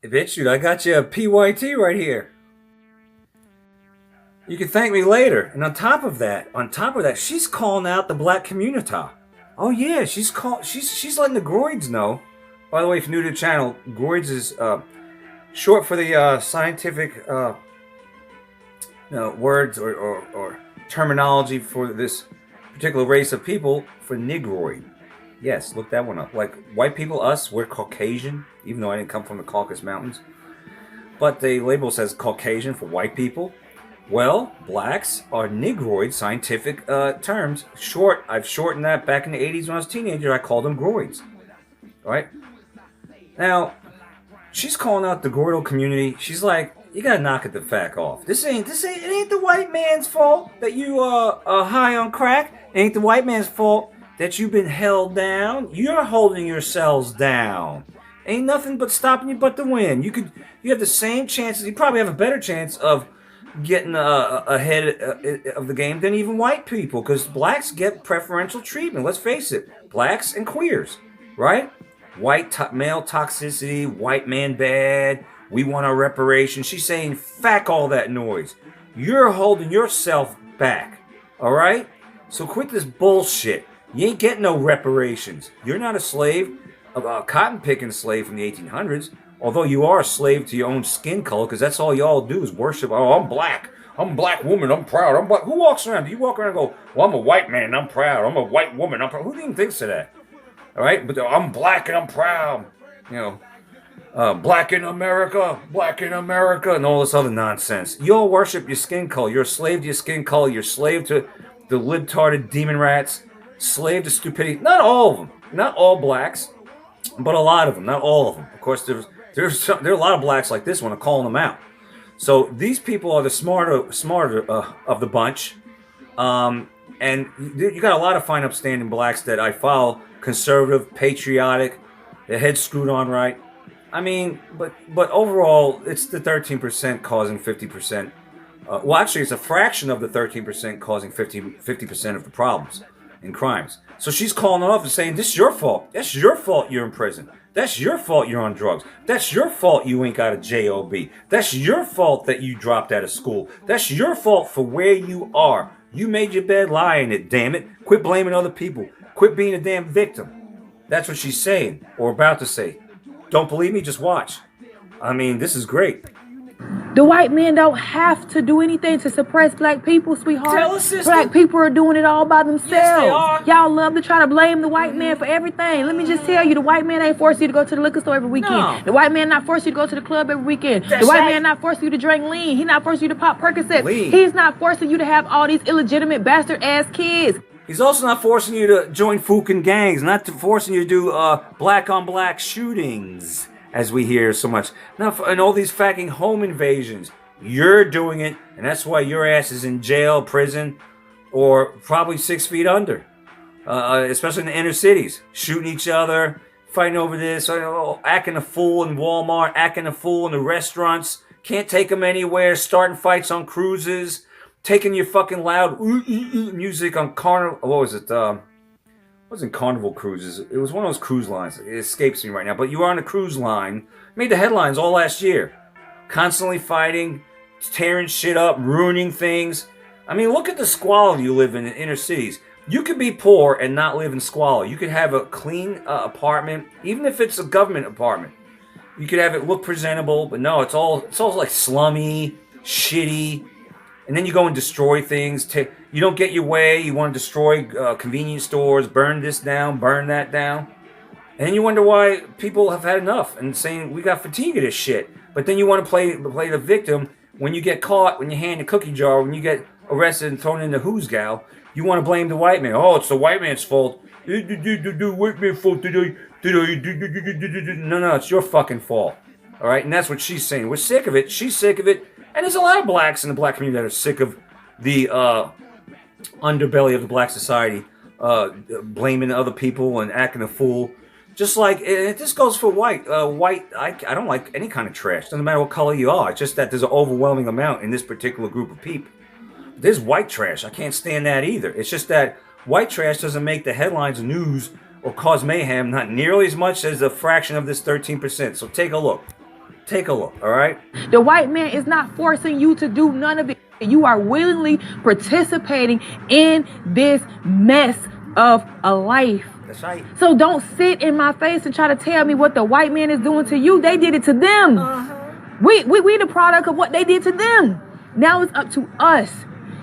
Bitch, I got you a PYT right here. You can thank me later. And on top of that, she's calling out the black community. Oh yeah, she's letting the Groids know. By the way, if you're new to the channel, Groids is short for the scientific words or terminology for this particular race of people for Negroid. Yes, look that one up. Like white people, us, we're Caucasian, even though I didn't come from the Caucasus Mountains. But the label says Caucasian for white people. Well, blacks are Negroid, scientific terms. I've shortened that back in the 80s when I was a teenager. I called them Groids. All right? Now, she's calling out the Gordo community. She's like, you gotta knock it the fuck off. It ain't the white man's fault that you are high on crack. It ain't the white man's fault that you've been held down. You're holding yourselves down. Ain't nothing but stopping you but to win. You have the same chances. You probably have a better chance of getting ahead of the game than even white people, because blacks get preferential treatment. Let's face it, blacks and queers, right? Male toxicity, white man bad. We want our reparations. She's saying, "Fuck all that noise. You're holding yourself back, all right? So quit this bullshit. You ain't getting no reparations. You're not a slave, a cotton picking slave from the 1800s." Although you are a slave to your own skin color, because that's all y'all do is worship. Oh, I'm black. I'm a black woman. I'm proud. I'm black. Who walks around? Do you walk around and go, well, I'm a white man. I'm proud. I'm a white woman. I'm proud. Who even thinks of that? All right? But I'm black and I'm proud. Black in America. Black in America. And all this other nonsense. You all worship your skin color. You're a slave to your skin color. You're a slave to the libtarded demon rats. Slave to stupidity. Not all of them. Not all blacks. But a lot of them. Not all of them. Of course, there are a lot of blacks like this one are calling them out. So these people are the smarter of the bunch, and you got a lot of fine, upstanding blacks that I follow, conservative, patriotic, their heads screwed on right. I mean, but overall, it's the 13% causing 50%. Well, actually, it's a fraction of the 13% causing 50% of the problems and crimes. So she's calling it off and saying, this is your fault. That's your fault you're in prison. That's your fault you're on drugs. That's your fault you ain't got a job. That's your fault that you dropped out of school. That's your fault for where you are. You made your bed, lie in it, damn it. Quit blaming other people. Quit being a damn victim. That's what she's saying, or about to say. Don't believe me? Just watch. I mean, this is great. The white men don't have to do anything to suppress black people, sweetheart. Tell us, sister. Black people are doing it all by themselves. Yes, they are. Y'all love to try to blame the white man for everything. Let me just tell you, the white man ain't forcing you to go to the liquor store every weekend. No. The white man not forcing you to go to the club every weekend. That's the white right. man not forcing you to drink lean. He not forcing you to pop Percocets. Lean. He's not forcing you to have all these illegitimate bastard-ass kids. He's also not forcing you to join Fukin gangs, not forcing you to do black-on-black shootings, as we hear so much. And all these fucking home invasions. You're doing it, and that's why your ass is in jail, prison, or probably 6 feet under. Especially in the inner cities. Shooting each other, fighting over this, acting a fool in Walmart, acting a fool in the restaurants. Can't take them anywhere, starting fights on cruises, taking your fucking loud music on Carnival. What was it? It wasn't Carnival Cruises. It was one of those cruise lines. It escapes me right now. But you were on a cruise line. Made the headlines all last year. Constantly fighting, tearing shit up, ruining things. I mean, look at the squalor you live in inner cities. You could be poor and not live in squalor. You could have a clean apartment, even if it's a government apartment. You could have it look presentable, but no, it's all like slummy, shitty. And then you go and destroy things. You don't get your way. You want to destroy convenience stores, burn this down, burn that down. And then you wonder why people have had enough and saying, we got fatigue of this shit. But then you want to play the victim when you get caught, when you hand a cookie jar, when you get arrested and thrown in the who's gal. You want to blame the white man. Oh, it's the white man's fault. White man's fault. No, it's your fucking fault. All right, and that's what she's saying. We're sick of it. She's sick of it. And there's a lot of blacks in the black community that are sick of the underbelly of the black society, blaming other people and acting a fool. Just like, this goes for white. I don't like any kind of trash. Doesn't matter what color you are. It's just that there's an overwhelming amount in this particular group of people. There's white trash. I can't stand that either. It's just that white trash doesn't make the headlines news or cause mayhem, not nearly as much as a fraction of this 13%. So take a look. Take a look, all right? The white man is not forcing you to do none of it. You are willingly participating in this mess of a life. That's right. So don't sit in my face and try to tell me what the white man is doing to you. They did it to them. We the product of what they did to them. Now it's up to us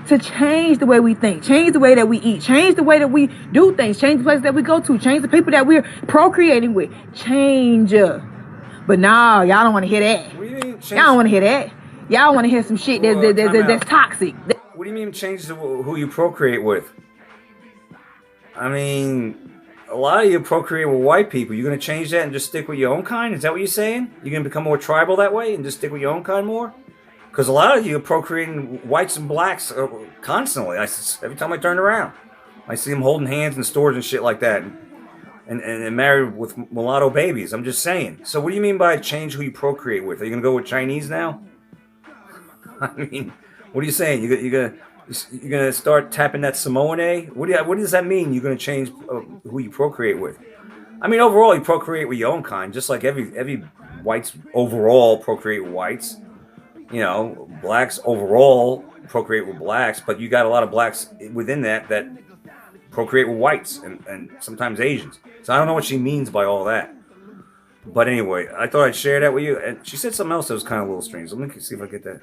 to change the way we think, change the way that we eat, change the way that we do things, change the places that we go to, change the people that we're procreating with. Change. But no, y'all don't want to hear that. What do you mean change? Y'all don't want to hear that. Y'all want to hear some shit that's toxic. What do you mean change who you procreate with? I mean, a lot of you procreate with white people. You're going to change that and just stick with your own kind? Is that what you're saying? You're going to become more tribal that way and just stick with your own kind more? Because a lot of you are procreating whites and blacks constantly. Every time I turn around, I see them holding hands in stores and shit like that. And married with mulatto babies. I'm just saying. So what do you mean by change who you procreate with? Are you going to go with Chinese now? I mean, what are you saying? You're gonna start tapping that Samoan? What does that mean? You're gonna change who you procreate with? I mean, overall, you procreate with your own kind, just like every whites overall procreate with whites. You know, blacks overall procreate with blacks, but you got a lot of blacks within that procreate with whites and sometimes Asians. So I don't know what she means by all that. But anyway, I thought I'd share that with you. And she said something else that was kind of a little strange. Let me see if I get that.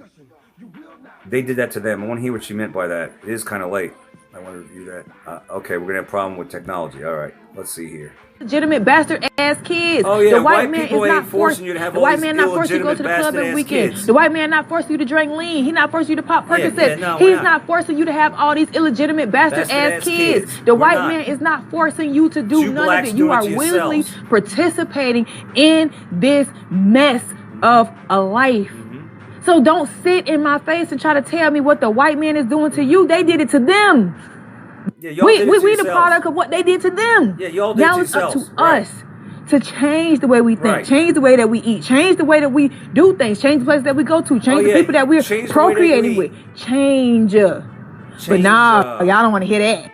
They did that to them. I want to hear what she meant by that. It is kind of late. I want to review that. Okay, we're going to have a problem with technology. All right, let's see here. Legitimate bastard ass kids. Oh yeah, the white man people is ain't not forcing you to have the all white these man not forcing you to go to the club every weekend. Kids. The white man not forcing you to drink lean. He not forcing you to pop Percocets. Yeah, no, He's not forcing you to have all these illegitimate bastard ass kids. The white man is not forcing you to do none of it. You are willingly participating in this mess of a life. So don't sit in my face and try to tell me what the white man is doing to you. They did it to them. Yeah, we the product of what they did to them. Yeah, y'all did now it it's up to right. us to change the way we think, change the way that we eat, change the way that we do things, change the places that we go to, change the people that we're procreating with. Change. But nah, y'all don't want to hear that.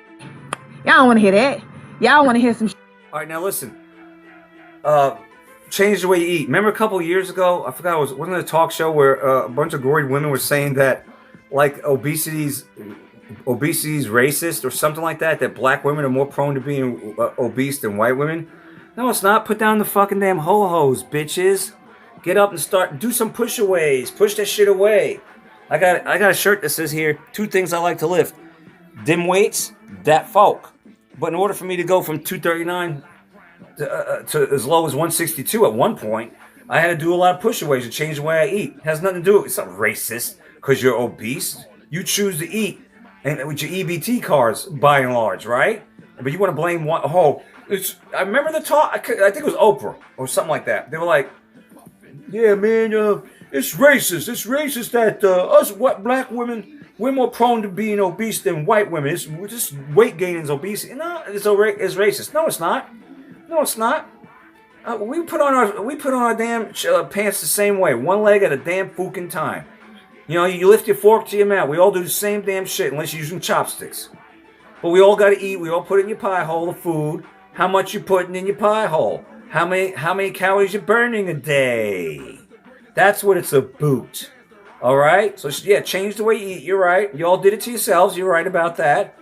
Y'all don't want to hear that. Y'all want to hear some All right, now listen. Change the way you eat. Remember a couple of years ago, I forgot, wasn't it a talk show where a bunch of gory women were saying that like obesity's racist or something like that, that black women are more prone to being obese than white women? No, it's not. Put down the fucking damn ho-hos, bitches. Get up and do some push-aways. Push that shit away. I got a shirt that says here, 2 things I like to lift. Dim weights, that folk. But in order for me to go from 239 to as low as 162 at one point, I had to do a lot of push-aways to change the way I eat. It has nothing to do with it. It's not racist because you're obese. You choose to eat and with your EBT cards, by and large, right? But you want to blame one. I remember the talk. I think it was Oprah or something like that. They were like, "Yeah, man, it's racist. It's racist that us black women, we're more prone to being obese than white women. It's just weight gain is obesity. No, it's racist. No, it's not. No, it's not. We put on our damn pants the same way, one leg at a damn fucking time. You know, you lift your fork to your mouth. We all do the same damn shit unless you're using chopsticks. But we all got to eat. We all put it in your pie hole of food. How much you putting in your pie hole? How many calories you burning a day? That's what it's about. All right? So, yeah, change the way you eat. You're right. You all did it to yourselves. You're right about that.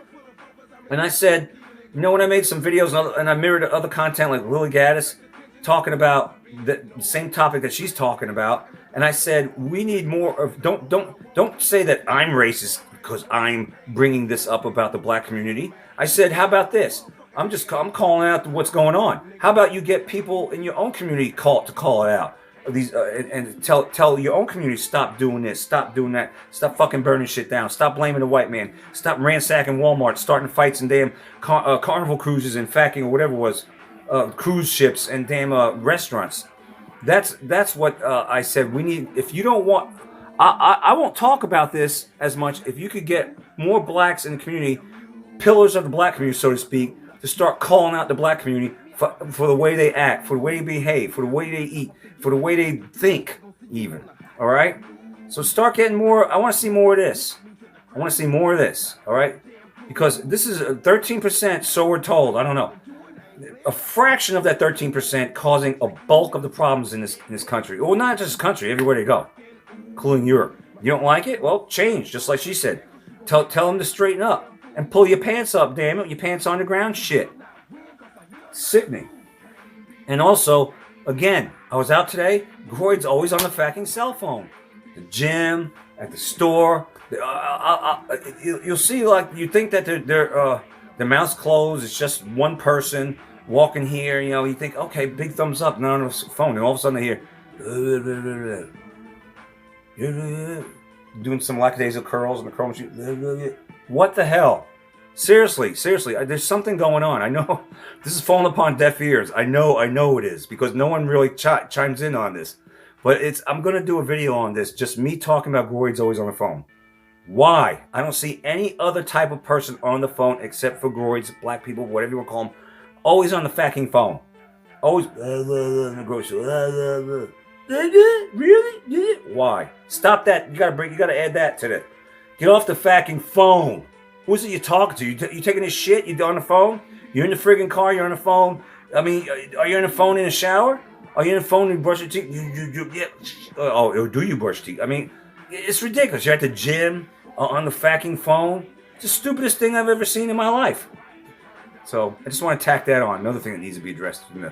And I said, you know, when I made some videos and I mirrored other content like Lily Gaddis talking about the same topic that she's talking about, and I said, we need more of, don't say that I'm racist because I'm bringing this up about the black community. I said, how about this? I'm calling out what's going on. How about you get people in your own community to call it out? And tell your own community, stop doing this, stop doing that, stop fucking burning shit down, stop blaming the white man, stop ransacking Walmart, starting fights and damn carnival cruises and facking or whatever it was, cruise ships and damn restaurants. That's what I said. We need. If you don't want, I won't talk about this as much. If you could get more blacks in the community, pillars of the black community, so to speak, to start calling out the black community for the way they act, for the way they behave, for the way they eat, for the way they think, even. All right? So start getting more. I want to see more of this. I want to see more of this. All right? Because this is 13%, so we're told. I don't know. a fraction of that 13% causing a bulk of the problems in this country. Well, not just this country, everywhere they go, including Europe. You don't like it? Well, change, just like she said. Tell them to straighten up and pull your pants up, damn it. Your pants on the ground, shit. Sickening. And also, again, I was out today. Groyd's always on the fucking cell phone. The gym, at the store. You'll see, like, you think that their mouth's closed. It's just one person walking here. You know, you think, okay, big thumbs up, not on the phone. And all of a sudden they hear, doing some lackadaisical curls in the curl machine. What the hell? Seriously, there's something going on. I know this is falling upon deaf ears. I know it is, because no one really chimes in on this. But I'm going to do a video on this, just me talking about Groyd's always on the phone. Why? I don't see any other type of person on the phone except for Groyd's, black people, whatever you want to call them, always on the fucking phone. Always, really? Why? Stop that. You gotta add that to the, get off the fucking phone. Who's it you're talking to? You taking this shit? You on the phone? You're in the friggin' car, you're on the phone. I mean, are you on the phone in the shower? Are you on the phone and you brush your teeth? Yeah. Oh, do you brush teeth? I mean, it's ridiculous. You're at the gym, on the fucking phone. It's the stupidest thing I've ever seen in my life. So, I just want to tack that on. Another thing that needs to be addressed in the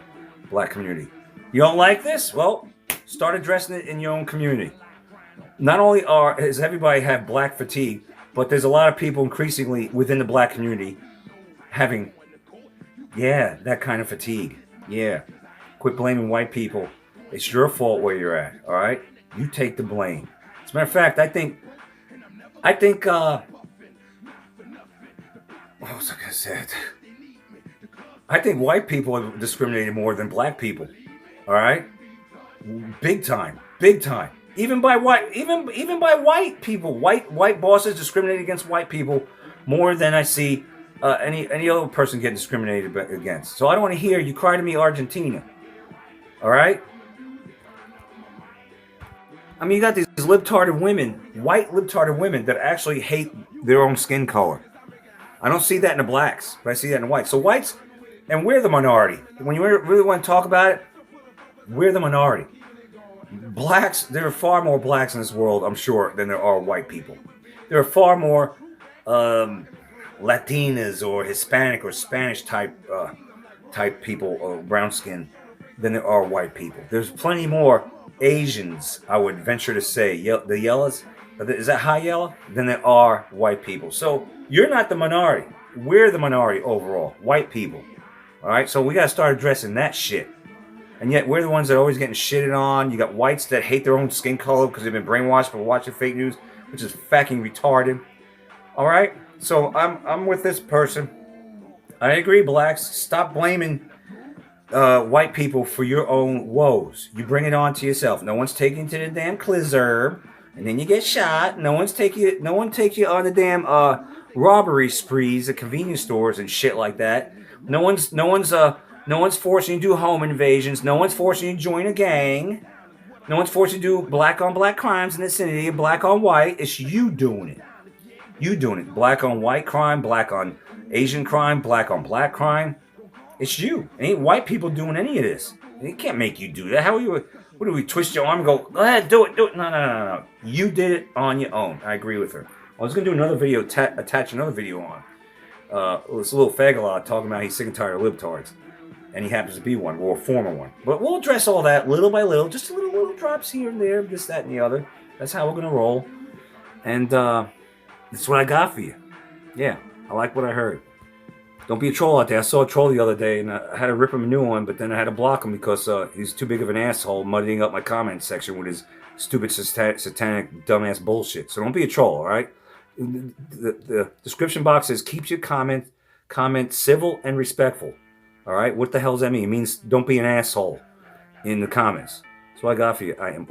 black community. You don't like this? Well, start addressing it in your own community. Not only does everybody have black fatigue, but there's a lot of people increasingly within the black community having, that kind of fatigue. Yeah. Quit blaming white people. It's your fault where you're at, all right? You take the blame. As a matter of fact, I think, what was I gonna say? I think white people are discriminated more than black people, all right? Big time. Even by white people, white bosses discriminate against white people more than I see any other person getting discriminated against. So I don't want to hear you cry to me, Argentina. All right. I mean, you got these libtarded women, white libtarded women that actually hate their own skin color. I don't see that in the blacks, but I see that in the whites. So whites, and we're the minority. When you really want to talk about it, we're the minority. Blacks, there are far more blacks in this world, I'm sure, than there are white people. There are far more Latinas or Hispanic or Spanish type people, brown skin, than there are white people. There's plenty more Asians, I would venture to say, the yellows, is that high yellow? Than there are white people. So you're not the minority. We're the minority overall, white people. All right, so we got to start addressing that shit. And yet we're the ones that are always getting shitted on. You got whites that hate their own skin color because they've been brainwashed by watching fake news, which is fucking retarded. All right, so I'm with this person. I agree, blacks. Stop blaming white people for your own woes. You bring it on to yourself. No one's taking you to the damn Clizerb, and then you get shot. No one take you on the damn robbery sprees at convenience stores and shit like that. No one's forcing you to do home invasions. No one's forcing you to join a gang. No one's forcing you to do black on black crimes in the vicinity, black on white. It's you doing it. You doing it. Black on white crime, black on Asian crime, black on black crime. It's you. It ain't white people doing any of this. They can't make you do that. How are you? What do we twist your arm and go ahead, do it? No. You did it on your own. I agree with her. I was gonna do another video, attach another video on. This little fagalot talking about he's sick and tired of libtards. And he happens to be one, or a former one. But we'll address all that little by little, just little drops here and there, this, that, and the other. That's how we're going to roll. And that's what I got for you. Yeah, I like what I heard. Don't be a troll out there. I saw a troll the other day, and I had to rip him a new one, but then I had to block him because he's too big of an asshole muddying up my comment section with his stupid, satanic, dumbass bullshit. So don't be a troll, all right? The description box says, keep your comment civil and respectful. All right, what the hell does that mean? It means don't be an asshole in the comments. So I got for you. I am